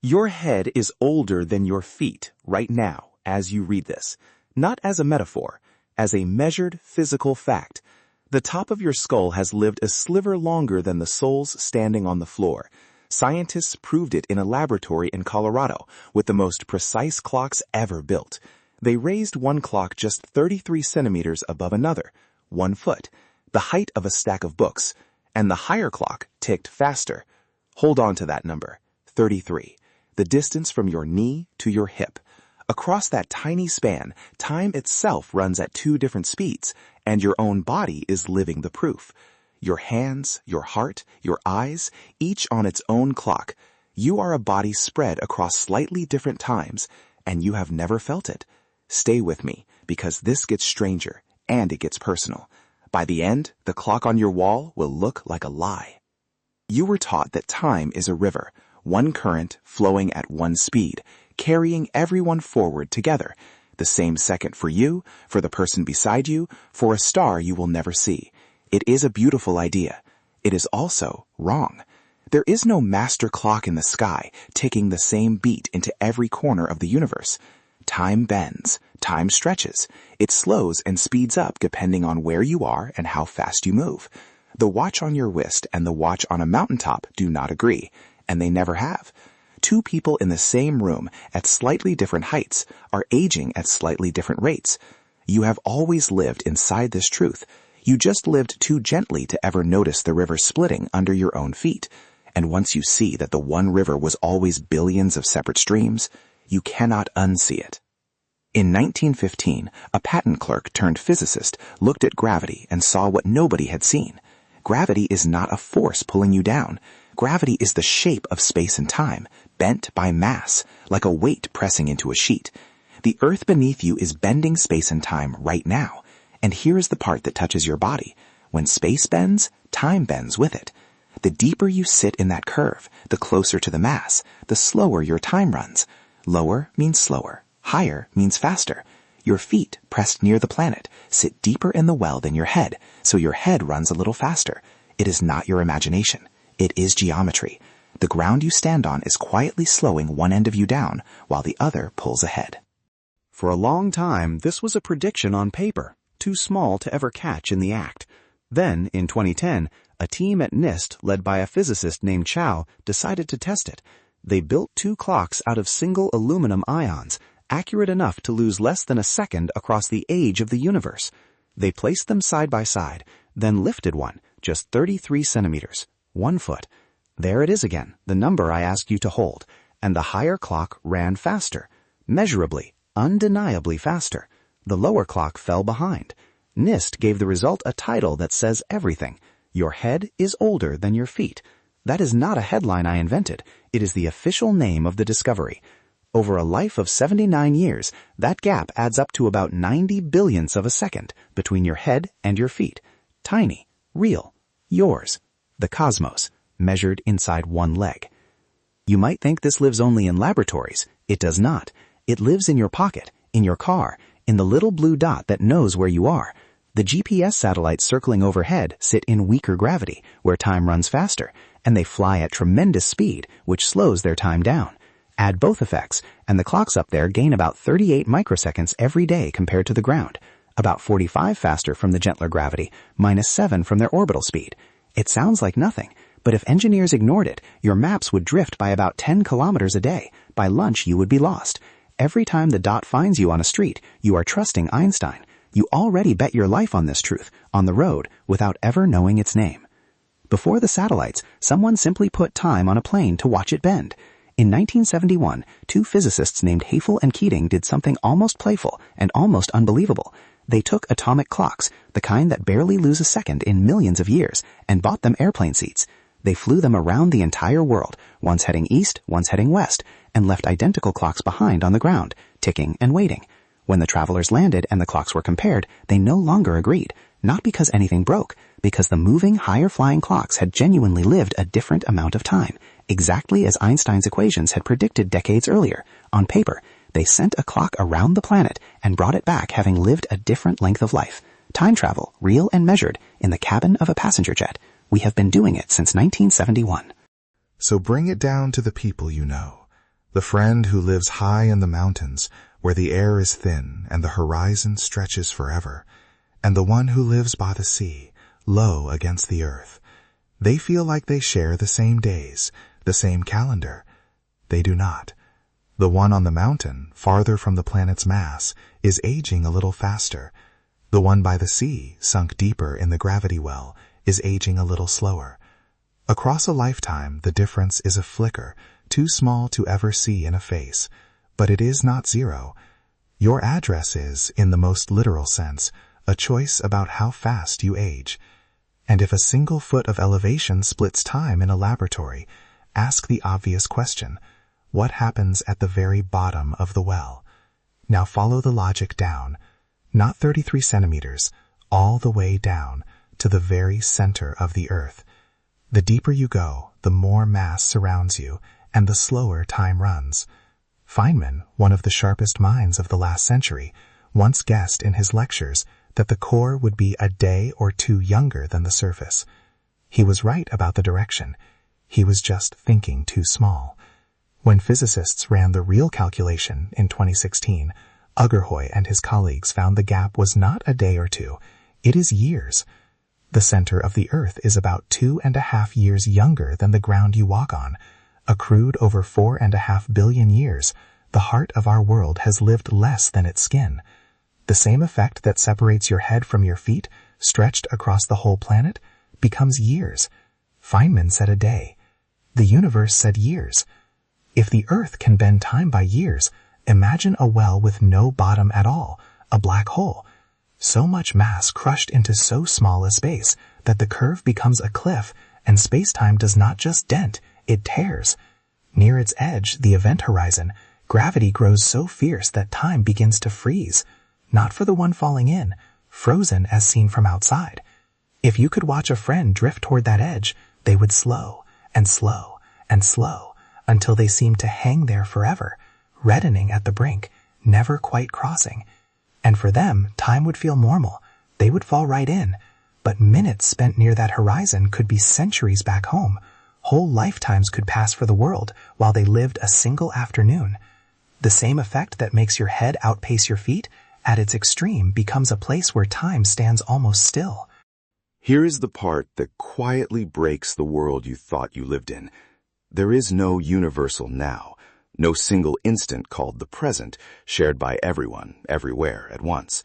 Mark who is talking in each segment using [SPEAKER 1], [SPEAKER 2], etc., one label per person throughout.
[SPEAKER 1] Your head is older than your feet right now as you read this, not as a metaphor, as a measured physical fact. The top of your skull has lived a sliver longer than the soles standing on the floor. Scientists proved it in a laboratory in Colorado with the most precise clocks ever built. They raised one clock just 33 centimeters above another, 1 foot, the height of a stack of books, and the higher clock ticked faster. Hold on to that number, 33, the distance from your knee to your hip. Across that tiny span, time itself runs at 2 different speeds, and your own body is living the proof. Your hands, your heart, your eyes, each on its own clock. You are a body spread across slightly different times, and you have never felt it. Stay with me, because this gets stranger, and it gets personal. By the end, the clock on your wall will look like a lie. You were taught that time is a river, one current flowing at one speed, carrying everyone forward together. The same second for you, for the person beside you, for a star you will never see. It is a beautiful idea. It is also wrong. There is no master clock in the sky ticking the same beat into every corner of the universe. Time bends, time stretches. It slows and speeds up depending on where you are and how fast you move. The watch on your wrist and the watch on a mountaintop do not agree, and they never have. 2 people in the same room at slightly different heights are aging at slightly different rates. You have always lived inside this truth. You just lived too gently to ever notice the river splitting under your own feet. And once you see that the one river was always billions of separate streams, you cannot unsee it. In 1915, a patent clerk turned physicist looked at gravity and saw what nobody had seen. Gravity is not a force pulling you down. Gravity is the shape of space and time, bent by mass, like a weight pressing into a sheet. The earth beneath you is bending space and time right now. And here is the part that touches your body. When space bends, time bends with it. The deeper you sit in that curve, the closer to the mass, the slower your time runs. Lower means slower. Higher means faster. Your feet, pressed near the planet, sit deeper in the well than your head, so your head runs a little faster. It is not your imagination. It is geometry. The ground you stand on is quietly slowing one end of you down, while the other pulls ahead.
[SPEAKER 2] For a long time, this was a prediction on paper, too small to ever catch in the act. Then, in 2010, a team at NIST, led by a physicist named Chow, decided to test it. They built 2 clocks out of single aluminum ions, accurate enough to lose less than a second across the age of the universe. They placed them side by side, then lifted one, just 33 centimeters, 1 foot. There it is again, the number I asked you to hold, and the higher clock ran faster, measurably, undeniably faster. The lower clock fell behind. NIST gave the result a title that says everything. Your head is older than your feet. That is not a headline I invented. It is the official name of the discovery. Over a life of 79 years, that gap adds up to about 90 billionths of a second between your head and your feet. Tiny, real, yours. The cosmos, measured inside one leg. You might think this lives only in laboratories. It does not. It lives in your pocket, in your car, in the little blue dot that knows where you are. The GPS satellites circling overhead sit in weaker gravity, where time runs faster, and they fly at tremendous speed, which slows their time down. Add both effects, and the clocks up there gain about 38 microseconds every day compared to the ground, about 45 faster from the gentler gravity, -7 from their orbital speed. It sounds like nothing, but if engineers ignored it, your maps would drift by about 10 kilometers a day. By lunch, you would be lost. Every time the dot finds you on a street, you are trusting Einstein. You already bet your life on this truth, on the road, without ever knowing its name. Before the satellites, someone simply put time on a plane to watch it bend. In 1971, 2 physicists named Hafele-Keating did something almost playful and almost unbelievable. They took atomic clocks, the kind that barely lose a second in millions of years, and bought them airplane seats. They flew them around the entire world, once heading east, once heading west, and left identical clocks behind on the ground, ticking and waiting. When the travelers landed and the clocks were compared, they no longer agreed, not because anything broke, because the moving, higher-flying clocks had genuinely lived a different amount of time, exactly as Einstein's equations had predicted decades earlier. On paper, they sent a clock around the planet and brought it back having lived a different length of life. Time travel, real and measured, in the cabin of a passenger jet. We have been doing it since 1971.
[SPEAKER 3] So bring it down to the people you know. The friend who lives high in the mountains, where the air is thin and the horizon stretches forever, and the one who lives by the sea, low against the earth. They feel like they share the same days, the same calendar. They do not. The one on the mountain, farther from the planet's mass, is aging a little faster. The one by the sea, sunk deeper in the gravity well, is aging a little slower. Across a lifetime, the difference is a flicker, too small to ever see in a face, but it is not zero. Your address is, in the most literal sense, a choice about how fast you age. And if a single foot of elevation splits time in a laboratory, ask the obvious question: what happens at the very bottom of the well? Now follow the logic down, not 33 centimeters, all the way down to the very center of the earth. The deeper you go, the more mass surrounds you, and the slower time runs. Feynman, one of the sharpest minds of the last century, once guessed in his lectures that the core would be a day or two younger than the surface. He was right about the direction. He was just thinking too small. When physicists ran the real calculation in 2016, Ugerhoy and his colleagues found the gap was not a day or two. It is years. The center of the Earth is about 2.5 years younger than the ground you walk on. Accrued over 4.5 billion years, the heart of our world has lived less than its skin. The same effect that separates your head from your feet, stretched across the whole planet, becomes years. Feynman said a day. The universe said years. If the Earth can bend time by years, imagine a well with no bottom at all, a black hole. So much mass crushed into so small a space that the curve becomes a cliff, and space-time does not just dent, it tears. Near its edge, the event horizon, gravity grows so fierce that time begins to freeze. Not for the one falling in, frozen as seen from outside. If you could watch a friend drift toward that edge, they would slow and slow and slow until they seemed to hang there forever, reddening at the brink, never quite crossing. And for them, time would feel normal. They would fall right in. But minutes spent near that horizon could be centuries back home. Whole lifetimes could pass for the world while they lived a single afternoon. The same effect that makes your head outpace your feet, at its extreme, becomes a place where time stands almost still.
[SPEAKER 1] Here is the part that quietly breaks the world you thought you lived in. There is no universal now, no single instant called the present, shared by everyone, everywhere, at once.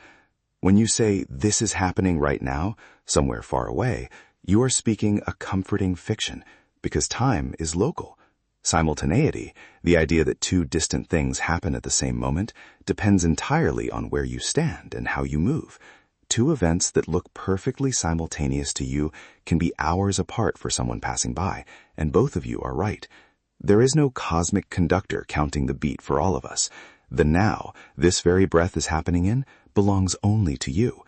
[SPEAKER 1] When you say, "This is happening right now," somewhere far away, you are speaking a comforting fiction, because time is local. Simultaneity, the idea that two distant things happen at the same moment, depends entirely on where you stand and how you move. Two events that look perfectly simultaneous to you can be hours apart for someone passing by, and both of you are right. There is no cosmic conductor counting the beat for all of us. The now, this very breath is happening in, belongs only to you.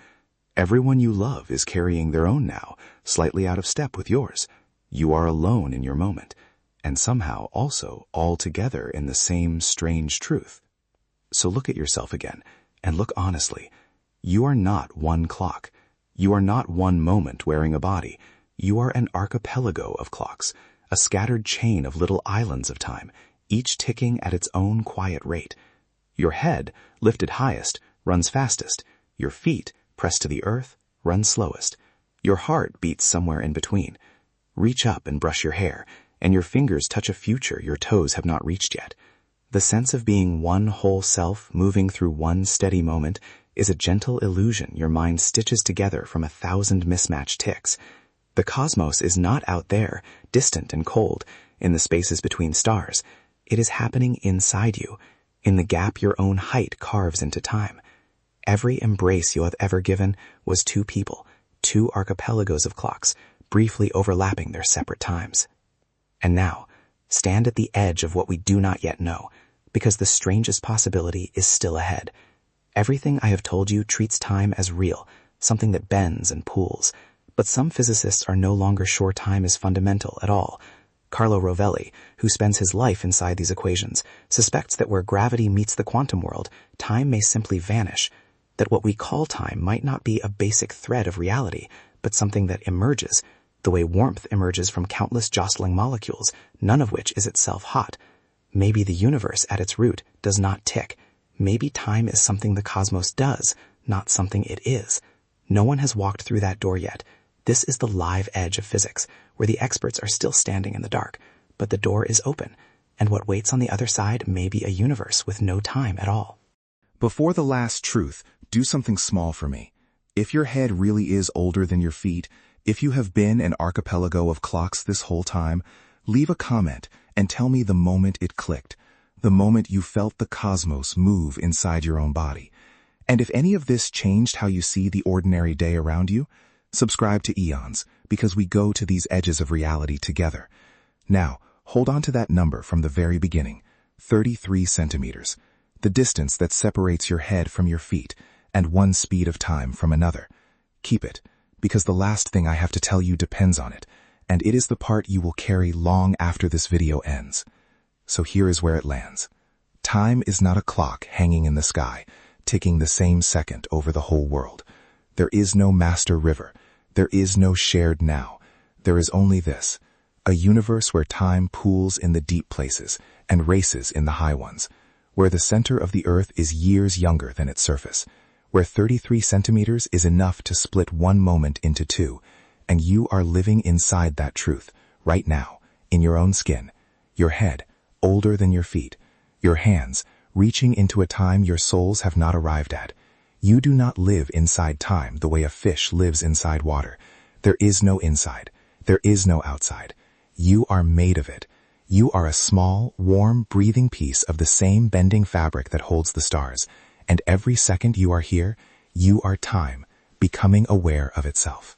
[SPEAKER 1] Everyone you love is carrying their own now, slightly out of step with yours. You are alone in your moment, and somehow also all together in the same strange truth. So look at yourself again, and look honestly. You are not one clock. You are not one moment wearing a body. You are an archipelago of clocks, a scattered chain of little islands of time, each ticking at its own quiet rate. Your head, lifted highest, runs fastest. Your feet, pressed to the earth, run slowest. Your heart beats somewhere in between. Reach up and brush your hair, and your fingers touch a future your toes have not reached yet. The sense of being one whole self moving through one steady moment is a gentle illusion your mind stitches together from 1,000 mismatched ticks. The cosmos is not out there, distant and cold, in the spaces between stars. It is happening inside you, in the gap your own height carves into time. Every embrace you have ever given was two people, two archipelagos of clocks, briefly overlapping their separate times. And now, stand at the edge of what we do not yet know, because the strangest possibility is still ahead. Everything I have told you treats time as real, something that bends and pools. But some physicists are no longer sure time is fundamental at all. Carlo Rovelli, who spends his life inside these equations, suspects that where gravity meets the quantum world, time may simply vanish, that what we call time might not be a basic thread of reality, but something that emerges, the way warmth emerges from countless jostling molecules, none of which is itself hot.
[SPEAKER 2] Maybe the universe at its root does not tick. Maybe time is something the cosmos does, not something it is. No one has walked through that door yet. This is the live edge of physics, where the experts are still standing in the dark. But the door is open, and what waits on the other side may be a universe with no time at all.
[SPEAKER 1] Before the last truth, do something small for me. If your head really is older than your feet, if you have been an archipelago of clocks this whole time, leave a comment and tell me the moment it clicked, the moment you felt the cosmos move inside your own body. And if any of this changed how you see the ordinary day around you, subscribe to Eonz, because we go to these edges of reality together. Now, hold on to that number from the very beginning, 33 centimeters, the distance that separates your head from your feet, and one speed of time from another. Keep it, because the last thing I have to tell you depends on it, and it is the part you will carry long after this video ends. So here is where it lands. Time is not a clock hanging in the sky, ticking the same second over the whole world. There is no master river. There is no shared now. There is only this, a universe where time pools in the deep places and races in the high ones, where the center of the earth is years younger than its surface, where 33 centimeters is enough to split one moment into two, and you are living inside that truth, right now, in your own skin, your head, older than your feet, your hands, reaching into a time your souls have not arrived at. You do not live inside time the way a fish lives inside water. There is no inside. There is no outside. You are made of it. You are a small, warm, breathing piece of the same bending fabric that holds the stars, and every second you are here, you are time, becoming aware of itself.